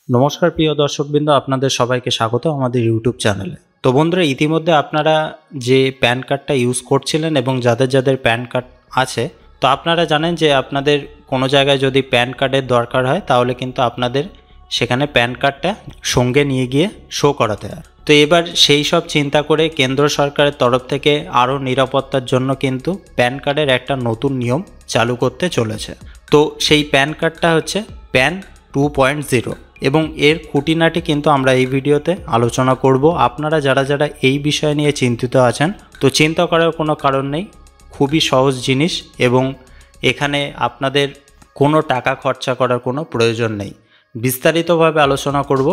নমস্কার প্রিয় দর্শকবৃন্দ, আপনাদের সবাইকে স্বাগত আমাদের ইউটিউব চ্যানেলে। তো বন্ধুরা, ইতিমধ্যে আপনারা যে প্যান কার্ডটা ইউজ করছিলেন এবং যাদের যাদের প্যান কার্ড আছে, তো আপনারা জানেন যে আপনাদের কোনো জায়গায় যদি প্যান কার্ডের দরকার হয় তাহলে কিন্তু আপনাদের সেখানে প্যান কার্ডটা সঙ্গে নিয়ে গিয়ে শো করাতে হয়। তো এবার সেই সব চিন্তা করে কেন্দ্র সরকারের তরফ থেকে আরও নিরাপত্তার জন্য কিন্তু প্যান কার্ডের একটা নতুন নিয়ম চালু করতে চলেছে। তো সেই প্যান কার্ডটা হচ্ছে প্যান 2.0 এবং এর খুঁটিনাটি কিন্তু আমরা এই ভিডিওতে আলোচনা করব। আপনারা যারা যারা এই বিষয় নিয়ে চিন্তিত আছেন, তো চিন্তা করার কোনো কারণ নেই, খুবই সহজ জিনিস এবং এখানে আপনাদের কোনো টাকা খরচা করার কোনো প্রয়োজন নেই। বিস্তারিতভাবে আলোচনা করব,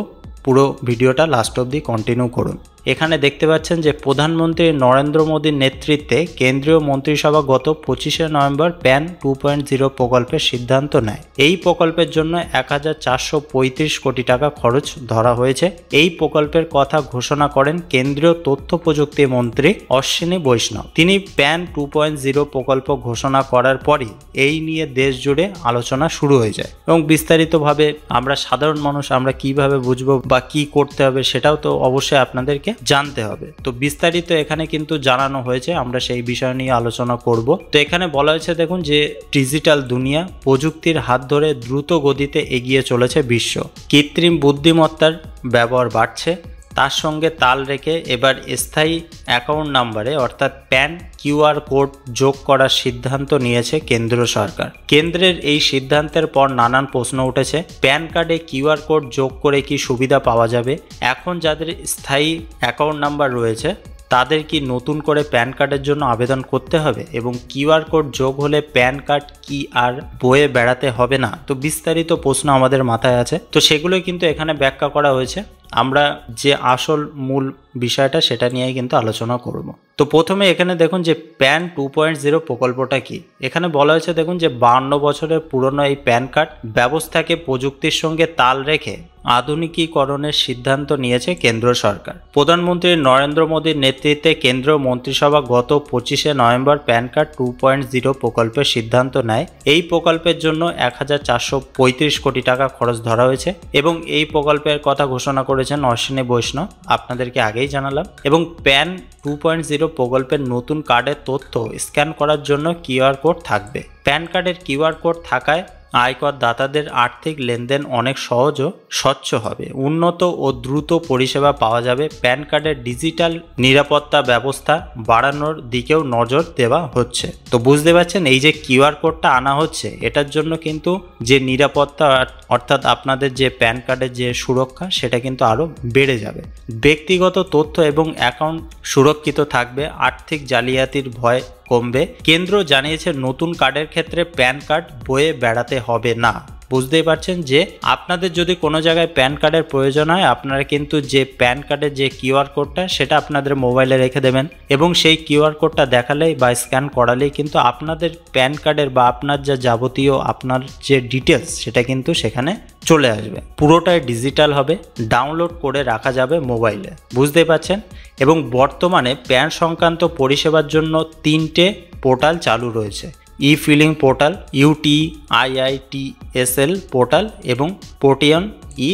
পুরো ভিডিওটা লাস্ট অবধি কন্টিনিউ করুন। এখানে দেখতে পাচ্ছেন যে প্রধানমন্ত্রী নরেন্দ্র মোদীর নেতৃত্বে কেন্দ্রীয় মন্ত্রিসভা গত 25শে নভেম্বর প্যান 2.0 প্রকল্পের সিদ্ধান্ত নেয়। এই প্রকল্পের জন্য 1435 কোটি টাকা খরচ ধরা হয়েছে। এই প্রকল্পের কথা ঘোষণা করেন কেন্দ্রীয় তথ্য প্রযুক্তি মন্ত্রী অশ্বিনী বৈষ্ণব। তিনি প্যান 2.0 প্রকল্প ঘোষণা করার পরই এই নিয়ে দেশ জুড়ে আলোচনা শুরু হয়ে যায় এবং বিস্তারিতভাবে আমরা সাধারণ মানুষ আমরা কিভাবে বুঝবো বা কি করতে হবে সেটাও তো অবশ্যই আপনাদেরকে জানতে হবে। তো বিস্তারিত এখানে কিন্তু জানানো হয়েছে, আমরা সেই বিষয় নিয়ে আলোচনা করব। তো এখানে বলা হয়েছে দেখুন যে ডিজিটাল দুনিয়া প্রযুক্তির হাত ধরে দ্রুত গতিতে এগিয়ে চলেছে বিশ্ব। কৃত্রিম বুদ্ধিমত্তার ব্যবহার বাড়ছে, তার সঙ্গে তাল রেখে এবার স্থায়ী অ্যাকাউন্ট নাম্বারে অর্থাৎ প্যান কিউআর কোড যোগ করার সিদ্ধান্ত নিয়েছে কেন্দ্র সরকার। কেন্দ্রের এই সিদ্ধান্তের পর নানান প্রশ্ন উঠেছে। প্যান কার্ডে কিউআর কোড যোগ করে কি সুবিধা পাওয়া যাবে? এখন যাদের স্থায়ী অ্যাকাউন্ট নাম্বার রয়েছে তাদের কি নতুন করে প্যান কার্ডের জন্য আবেদন করতে হবে? এবং কিউআর কোড যোগ হলে প্যান কার্ড কি আর বয়ে বেড়াতে হবে না? তো বিস্তারিত প্রশ্ন আমাদের মাথায় আছে, তো সেগুলোই কিন্তু এখানে ব্যাখ্যা করা হয়েছে। আমরা যে আসল মূল বিষয়টা সেটা নিয়েই কিন্তু আলোচনা করব। তো প্রথমে এখানে দেখুন যে প্যান 2.0 প্রকল্পটা কি। এখানে বলা হয়েছে দেখুন যে 52 বছরের পুরনো এই প্যান কার্ড ব্যবস্থাকে প্রযুক্তির সঙ্গে তাল রেখে আধুনিকীকরণের সিদ্ধান্ত নিয়েছে কেন্দ্র সরকার। প্রধানমন্ত্রী নরেন্দ্র মোদীর নেতৃত্বে কেন্দ্রীয় মন্ত্রিসভা গত 25শে নভেম্বর প্যান কার্ড 2.0 প্রকল্পের সিদ্ধান্ত নেয়। এই প্রকল্পের জন্য 1435 কোটি টাকা খরচ ধরা হয়েছে এবং এই প্রকল্পের কথা ঘোষণা করেছেন অশ্বিনী বৈষ্ণব, আপনাদেরকে আগেই জানালাম। এবং প্যান 2.0 প্রকল্পের নতুন কার্ডের তথ্য স্ক্যান করার জন্য কিউআর কোড থাকবে। প্যান কার্ডের কিউআর কোড থাকায় আয়কর দাতাদের আর্থিক লেনদেন অনেক সহজ ও স্বচ্ছ হবে। উন্নত ও দ্রুত পরিষেবা পাওয়া যাবে। প্যান কার্ডের ডিজিটাল নিরাপত্তা ব্যবস্থা বাড়ানোর দিকেও নজর দেওয়া হচ্ছে। তো বুঝতে পারছেন, এই যে কিউআর কোডটা আনা হচ্ছে এটার জন্য কিন্তু যে নিরাপত্তা অর্থাৎ আপনাদের যে প্যান কার্ডের যে সুরক্ষা সেটা কিন্তু আরও বেড়ে যাবে। ব্যক্তিগত তথ্য এবং অ্যাকাউন্ট সুরক্ষিত থাকবে, আর্থিক জালিয়াতির ভয় কমবে। কেন্দ্র জানিয়েছে নতুন কার্ডের ক্ষেত্রে প্যান কার্ড বয়ে বেড়াতে হবে না। বুঝতেই পারছেন যে আপনাদের যদি কোনো জায়গায় প্যান কার্ডের প্রয়োজন হয়, আপনারা কিন্তু যে প্যান কার্ডের যে কিউআর কোডটা সেটা আপনাদের মোবাইলে রেখে দেবেন এবং সেই কিউআর কোডটা দেখালেই বা স্ক্যান করালেই কিন্তু আপনাদের প্যান কার্ডের বা আপনার যা যাবতীয় আপনার যে ডিটেলস সেটা কিন্তু সেখানে চলে আসবে। পুরোটাই ডিজিটাল হবে, ডাউনলোড করে রাখা যাবে মোবাইলে। বুঝতেই পারছেন। এবং বর্তমানে প্যান সংক্রান্ত পরিষেবার জন্য 3টে পোর্টাল চালু রয়েছে: ই ফিলিং পোর্টাল, UTIITSL পোর্টাল এবং পোর্টিয়ন ই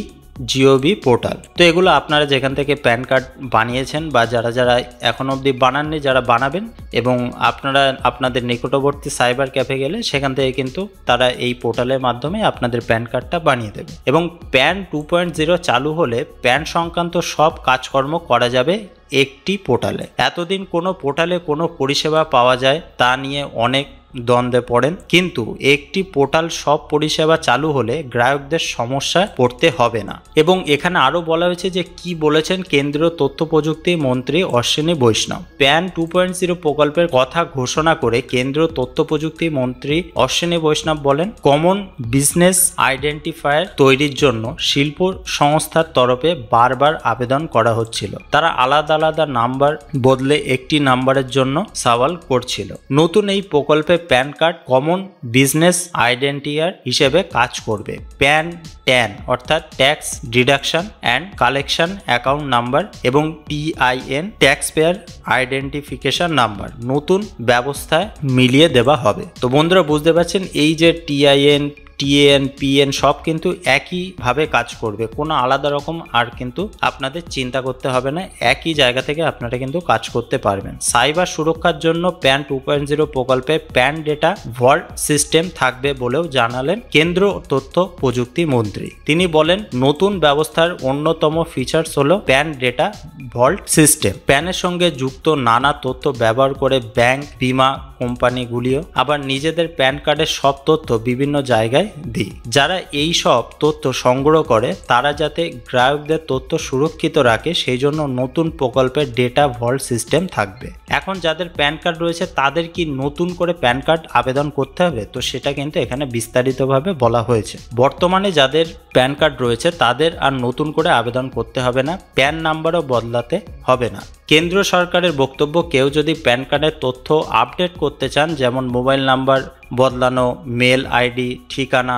জিওভি পোর্টাল। তো এগুলো আপনারা যেখান থেকে প্যান কার্ড বানিয়েছেন বা যারা যারা এখন অবধি বানাননি, যারা বানাবেন, এবং আপনারা আপনাদের নিকটবর্তী সাইবার ক্যাফে গেলে সেখান থেকে কিন্তু তারা এই পোর্টালের মাধ্যমে আপনাদের প্যান কার্ডটা বানিয়ে দেবে। এবং প্যান 2.0 চালু হলে প্যান সংক্রান্ত সব কাজকর্ম করা যাবে একটি পোর্টালে। এতদিন কোনো পোর্টালে কোনো পরিষেবা পাওয়া যায় তা নিয়ে অনেক দ্বন্দ্বে পড়েন, কিন্তু একটি পোর্টাল সব পরিষেবা চালু হলে গ্রাহকদের সমস্যায় পড়তে হবে না। এবং এখানে আরও বলা হয়েছে যে কি বলেছেন কেন্দ্রীয় তথ্য প্রযুক্তি মন্ত্রী অশ্বিনী বৈষ্ণব। প্যান 2.0 প্রকল্পের কথা ঘোষণা করে কেন্দ্রীয় তথ্য প্রযুক্তি মন্ত্রী অশ্বিনী বৈষ্ণব বলেন, কমন বিজনেস আইডেন্টিফায়ার তৈরির জন্য শিল্প সংস্থার তরফে বারবার আবেদন করা হচ্ছিল। তারা আলাদা আলাদা নাম্বার বদলে একটি নাম্বারের জন্য সওয়াল করছিল। নতুন এই প্রকল্পে pan card common business identifier হিসেবে কাজ করবে। প্যান 10 অর্থাৎ tax deduction and collection account number এবং TIN tax payer identification number নতুন ব্যবস্থায় মিলিয়ে দেওয়া হবে। তো বন্ধুরা বুঝতে পারছেন, এই যে TIN টিএন পিএন সব কিন্তু একইভাবে কাজ করবে, কোনো আলাদা রকম আর কিন্তু আপনাদের চিন্তা করতে হবে না, একই জায়গা থেকে আপনারা কিন্তু কাজ করতে পারবেন। সাইবার সুরক্ষার জন্য প্যান 2.0 প্রকল্পে প্যান ডেটা ভল্ট সিস্টেম থাকবে বলেও জানালেন কেন্দ্র তথ্য প্রযুক্তি মন্ত্রী। তিনি বলেন, নতুন ব্যবস্থার অন্যতম ফিচার্স হলো প্যান ডেটা ভল্ট সিস্টেম। প্যানের সঙ্গে যুক্ত নানা তথ্য ব্যবহার করে ব্যাংক, বীমা কোম্পানিগুলিও আবার নিজেদের প্যান কার্ডের সব তথ্য বিভিন্ন জায়গায় দিই। যারা এই সব তথ্য সংগ্রহ করে তারা যাতে গ্রাহকদের তথ্য সুরক্ষিত রাখে সেই জন্য নতুন প্রকল্পের ডেটা ভল্ট সিস্টেম থাকবে। এখন যাদের প্যান কার্ড রয়েছে তাদের কি নতুন করে প্যান কার্ড আবেদন করতে হবে? তো সেটা কিন্তু এখানে বিস্তারিতভাবে বলা হয়েছে। বর্তমানে যাদের প্যান কার্ড রয়েছে তাদের আর নতুন করে আবেদন করতে হবে না, প্যান নাম্বারও বদলাতে হবে না। কেন্দ্র সরকারের বক্তব্য, কেউ যদি প্যান কার্ডের তথ্য আপডেট করতে চান, যেমন মোবাইল নাম্বার বদলানো, মেল আইডি, ঠিকানা,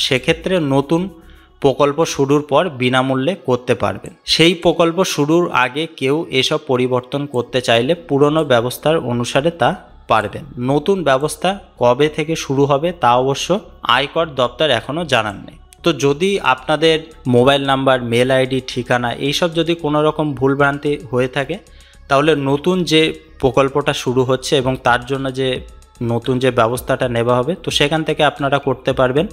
সেক্ষেত্রে নতুন প্রকল্প শুরুর পর বিনামূল্যে করতে পারবেন। সেই প্রকল্প শুরুর আগে কেউ এসব পরিবর্তন করতে চাইলে পুরনো ব্যবস্থার অনুসারে তা পারবেন। নতুন ব্যবস্থা কবে থেকে শুরু হবে তা অবশ্য আয়কর দপ্তর এখনও জানাননি। তো যদি আপনাদের মোবাইল নাম্বার, মেল আইডি, ঠিকানা এইসব যদি কোনো রকম ভুলভ্রান্তি হয়ে থাকে তাহলে নতুন যে প্রকল্পটা শুরু হচ্ছে এবং তার জন্য যে নতুন যে ব্যবস্থাটা নেওয়া হবে তো সেখান থেকে আপনারা করতে পারবেন।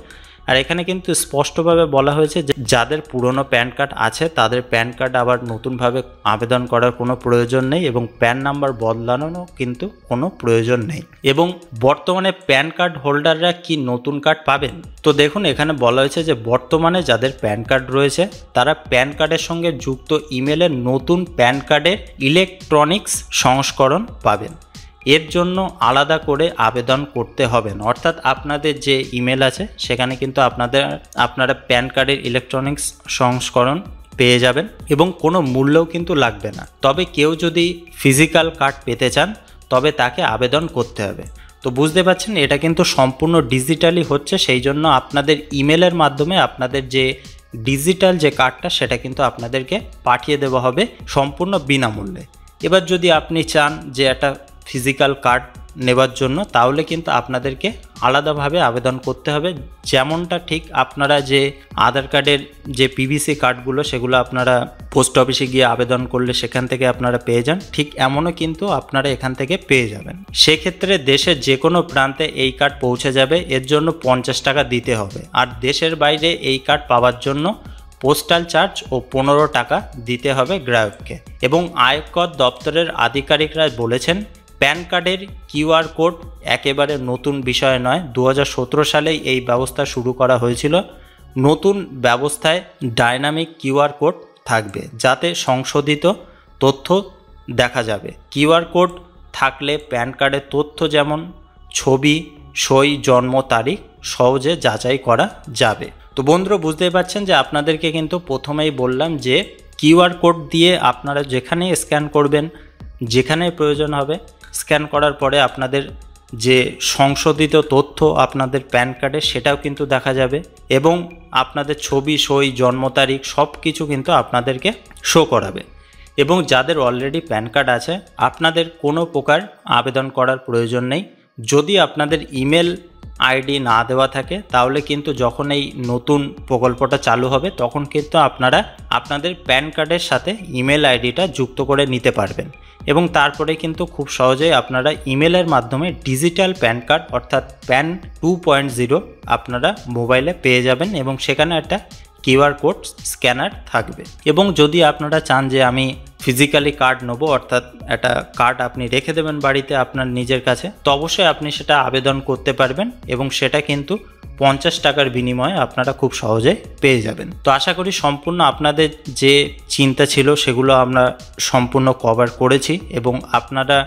আর এখানে কিন্তু স্পষ্টভাবে বলা হয়েছে যে যাদের পুরনো প্যান কার্ড আছে তাদের প্যান কার্ড আবার নতুনভাবে আবেদন করার কোনো প্রয়োজন নেই এবং প্যান নাম্বার বদলানোরও কিন্তু কোনো প্রয়োজন নেই। এবং বর্তমানে প্যান কার্ড হোল্ডাররা কি নতুন কার্ড পাবেন? তো দেখুন, এখানে বলা হয়েছে যে বর্তমানে যাদের প্যান কার্ড রয়েছে তারা প্যান কার্ডের সঙ্গে যুক্ত ইমেলের নতুন প্যান কার্ডের ইলেকট্রনিক্স সংস্করণ পাবেন। এর জন্য আলাদা করে আবেদন করতে হবে না, অর্থাৎ আপনাদের যে ইমেল আছে সেখানে কিন্তু আপনারা প্যান কার্ডের ইলেকট্রনিক্স সংস্করণ পেয়ে যাবেন এবং কোনো মূল্যও কিন্তু লাগবে না। তবে কেউ যদি ফিজিক্যাল কার্ড পেতে চান তবে তাকে আবেদন করতে হবে। তো বুঝতে পারছেন, এটা কিন্তু সম্পূর্ণ ডিজিটালি হচ্ছে, সেই জন্য আপনাদের ইমেলের মাধ্যমে আপনাদের যে ডিজিটাল যে কার্ডটা সেটা কিন্তু আপনাদেরকে পাঠিয়ে দেওয়া হবে সম্পূর্ণ বিনামূল্যে। এবার যদি আপনি চান যে একটা ফিজিক্যাল কার্ড নেবার জন্য তাহলে কিন্তু আপনাদেরকে আলাদাভাবে আবেদন করতে হবে, যেমনটা ঠিক আপনারা যে আধার কার্ডের যে পিভিসি কার্ডগুলো সেগুলো আপনারা পোস্ট অফিসে গিয়ে আবেদন করলে সেখান থেকে আপনারা পেয়ে যান, ঠিক এমনও কিন্তু আপনারা এখান থেকে পেয়ে যাবেন। সেক্ষেত্রে দেশের যে কোনো প্রান্তে এই কার্ড পৌঁছে যাবে, এর জন্য 50 টাকা দিতে হবে। আর দেশের বাইরে এই কার্ড পাওয়ার জন্য পোস্টাল চার্জ ও 15 টাকা দিতে হবে গ্রাহককে। এবং আয়কর দপ্তরের আধিকারিকরা বলেছেন, প্যান কার্ডের কিউআর কোড একেবারে নতুন বিষয় নয়, 2017 সালেই এই ব্যবস্থা শুরু করা হয়েছিল। নতুন ব্যবস্থায় ডাইনামিক কিউআর কোড থাকবে যাতে সংশোধিত তথ্য দেখা যাবে। কিউআর কোড থাকলে প্যান কার্ডের তথ্য যেমন ছবি, সই, জন্ম তারিখ সহজে যাচাই করা যাবে। তো বন্ধুরা, বুঝতেই পারছেন যে আপনাদেরকে কিন্তু প্রথমেই বললাম যে কিউআর কোড দিয়ে আপনারা যেখানেই স্ক্যান করবেন, যেখানে প্রয়োজন হবে স্ক্যান করার পরে আপনাদের যে সংশোধিত তথ্য আপনাদের প্যান কার্ডে সেটাও কিন্তু দেখা যাবে এবং আপনাদের ছবি, সই, জন্ম তারিখ সব কিছু কিন্তু আপনাদেরকে শো করাবে। এবং যাদের অলরেডি প্যান কার্ড আছে আপনাদের কোনো প্রকার আবেদন করার প্রয়োজন নেই। যদি আপনাদের ইমেল আইডি না দেওয়া থাকে তাহলে কিন্তু যখন এই নতুন প্রকল্পটা চালু হবে তখন কিন্তু আপনারা আপনাদের প্যান কার্ডের সাথে ইমেল আইডিটা যুক্ত করে নিতে পারবেন এবং তারপরে কিন্তু খুব সহজেই আপনারা ইমেলের মাধ্যমে ডিজিটাল প্যান কার্ড অর্থাৎ প্যান 2.0 আপনারা মোবাইলে পেয়ে যাবেন এবং সেখানে একটা কিউআর কোড স্ক্যানার থাকবে। এবং যদি আপনারা চান যে আমি ফিজিক্যালি কার্ড নেবো, অর্থাৎ একটা কার্ড আপনি রেখে দেবেন বাড়িতে আপনার নিজের কাছে, তো অবশ্যই আপনি সেটা আবেদন করতে পারবেন এবং সেটা কিন্তু 50 টাকার বিনিময়ে আপনারা খুব সহজে পেয়ে যাবেন। তো আশা করি সম্পূর্ণ আপনাদের যে চিন্তা ছিল সেগুলো আমরা সম্পূর্ণ কভার করেছি এবং আপনারা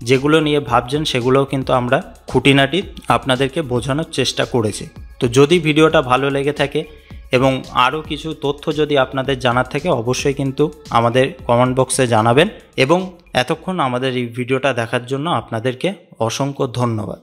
যেগুলো নিয়ে ভাবছেন সেগুলোও কিন্তু আমরা খুঁটিনাটি আপনাদেরকে বোঝানোর চেষ্টা করেছি। তো যদি ভিডিওটা ভালো লেগে থাকে এবং আরও কিছু তথ্য যদি আপনাদের জানার থাকে অবশ্যই কিন্তু আমাদের কমেন্ট বক্সে জানাবেন এবং এতক্ষণ আমাদের এই ভিডিওটা দেখার জন্য আপনাদেরকে অসংখ্য ধন্যবাদ।